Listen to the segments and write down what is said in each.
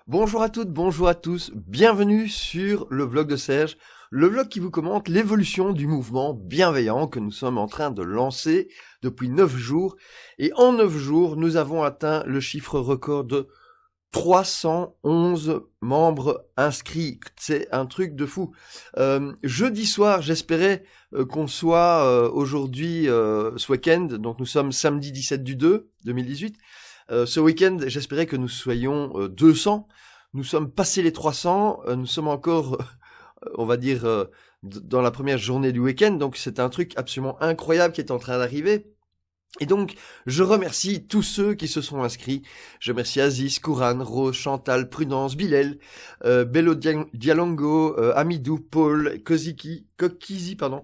Bonjour à toutes, bonjour à tous, bienvenue sur le vlog de Serge, le vlog qui vous commente l'évolution du mouvement bienveillant que nous sommes en train de lancer depuis 9 jours. Et en 9 jours, nous avons atteint le chiffre record de 311 membres inscrits. C'est un truc de fou. Jeudi soir, j'espérais qu'on soit aujourd'hui, ce week-end, donc nous sommes samedi 17 du 2, 2018. Ce week-end, j'espérais que nous soyons 200. Nous sommes passés les 300. Nous sommes encore, on va dire, dans la première journée du week-end. Donc c'est un truc absolument incroyable qui est en train d'arriver. Et donc, je remercie tous ceux qui se sont inscrits. Je remercie Aziz, Kouran, Rose, Chantal, Prudence, Bilal, Bello Dialongo, Amidou, Paul, Kokizi, pardon.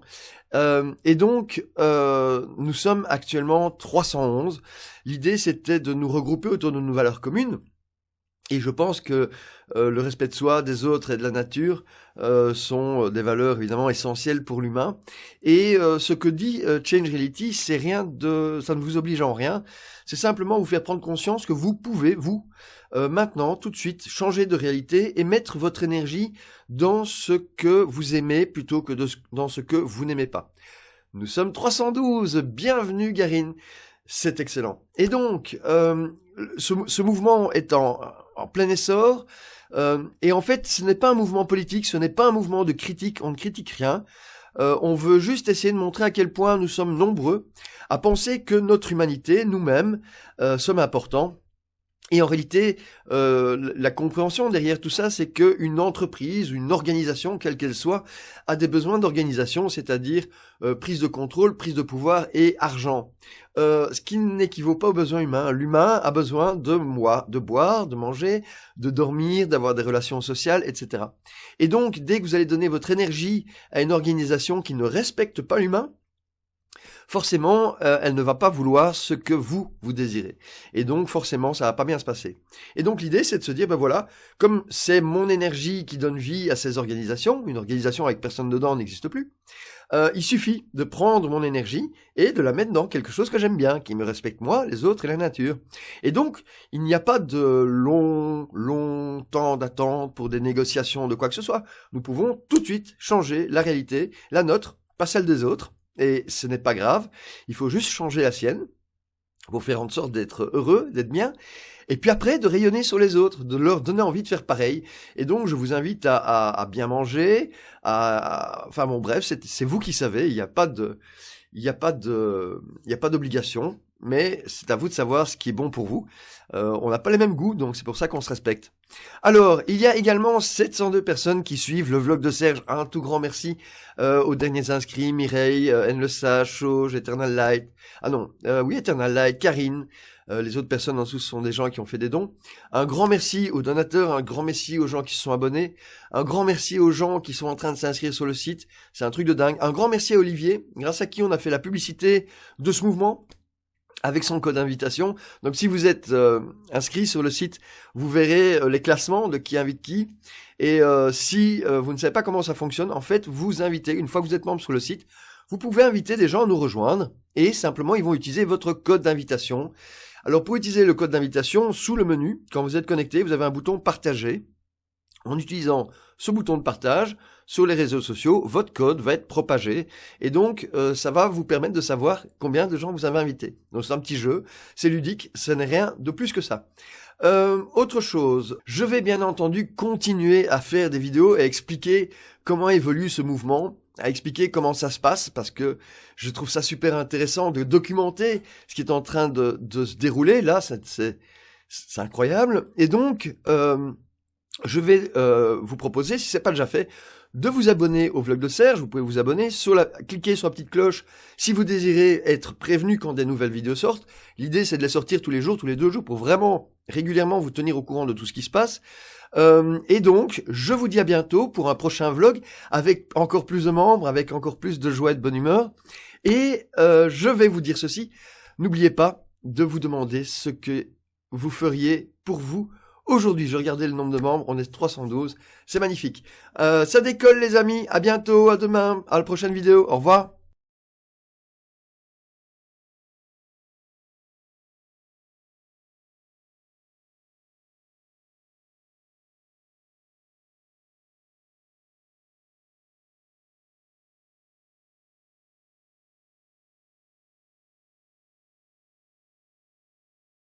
Et donc, nous sommes actuellement 311. L'idée, c'était de nous regrouper autour de nos valeurs communes. Et je pense que le respect de soi, des autres et de la nature sont des valeurs évidemment essentielles pour l'humain. Et ce que dit Change Reality, ça ne vous oblige en rien. C'est simplement vous faire prendre conscience que vous pouvez, maintenant, tout de suite, changer de réalité et mettre votre énergie dans ce que vous aimez plutôt que dans ce que vous n'aimez pas. Nous sommes 312. Bienvenue, Garine. C'est excellent. Et donc, ce mouvement est en plein essor. Et en fait, ce n'est pas un mouvement politique, ce n'est pas un mouvement de critique, on ne critique rien. On veut juste essayer de montrer à quel point nous sommes nombreux à penser que notre humanité, nous-mêmes, sommes importants. Et en réalité, la compréhension derrière tout ça, c'est qu'une entreprise, une organisation, quelle qu'elle soit, a des besoins d'organisation, c'est-à-dire prise de contrôle, prise de pouvoir et argent. Ce qui n'équivaut pas aux besoins humains. L'humain a besoin de boire, de manger, de dormir, d'avoir des relations sociales, etc. Et donc, dès que vous allez donner votre énergie à une organisation qui ne respecte pas l'humain, forcément, elle ne va pas vouloir ce que vous désirez. Et donc, forcément, ça va pas bien se passer. Et donc, l'idée, c'est de se dire, ben voilà, comme c'est mon énergie qui donne vie à ces organisations, une organisation avec personne dedans n'existe plus, il suffit de prendre mon énergie et de la mettre dans quelque chose que j'aime bien, qui me respecte moi, les autres et la nature. Et donc, il n'y a pas de long temps d'attente pour des négociations de quoi que ce soit. Nous pouvons tout de suite changer la réalité, la nôtre, pas celle des autres. Et ce n'est pas grave, il faut juste changer la sienne pour faire en sorte d'être heureux, d'être bien, et puis après de rayonner sur les autres, de leur donner envie de faire pareil. Et donc je vous invite à bien manger, enfin bon bref, c'est vous qui savez, il n'y a pas d'obligation, mais c'est à vous de savoir ce qui est bon pour vous. On n'a pas les mêmes goûts, donc c'est pour ça qu'on se respecte. Alors, il y a également 702 personnes qui suivent le vlog de Serge. Un tout grand merci aux derniers inscrits, Mireille, Enlesa, Chauge, Eternal Light. Eternal Light, Karine. Les autres personnes en dessous sont des gens qui ont fait des dons. Un grand merci aux donateurs, un grand merci aux gens qui se sont abonnés, un grand merci aux gens qui sont en train de s'inscrire sur le site. C'est un truc de dingue. Un grand merci à Olivier, grâce à qui on a fait la publicité de ce mouvement avec son code d'invitation. Donc si vous êtes inscrit sur le site, vous verrez les classements de qui invite qui. Et si vous ne savez pas comment ça fonctionne, en fait, vous invitez, une fois que vous êtes membre sur le site, vous pouvez inviter des gens à nous rejoindre et simplement ils vont utiliser votre code d'invitation. Alors pour utiliser le code d'invitation, sous le menu, quand vous êtes connecté, vous avez un bouton partager. En utilisant ce bouton de partage sur les réseaux sociaux, votre code va être propagé et donc ça va vous permettre de savoir combien de gens vous avez invités. Donc c'est un petit jeu, c'est ludique, ce n'est rien de plus que ça. Autre chose, je vais bien entendu continuer à faire des vidéos et expliquer comment évolue ce mouvement, à expliquer comment ça se passe parce que je trouve ça super intéressant de documenter ce qui est en train de se dérouler. Là, c'est incroyable. Et donc, je vais vous proposer, si c'est pas déjà fait, de vous abonner au vlog de Serge. Vous pouvez vous abonner, cliquer sur la petite cloche si vous désirez être prévenu quand des nouvelles vidéos sortent. L'idée, c'est de les sortir tous les jours, tous les 2 jours, pour vraiment régulièrement vous tenir au courant de tout ce qui se passe. Et donc, je vous dis à bientôt pour un prochain vlog avec encore plus de membres, avec encore plus de joie et de bonne humeur. Et je vais vous dire ceci, n'oubliez pas de vous demander ce que vous feriez pour vous. Aujourd'hui, je regardais le nombre de membres, on est 312, c'est magnifique. Ça décolle les amis, à bientôt, à demain, à la prochaine vidéo, au revoir.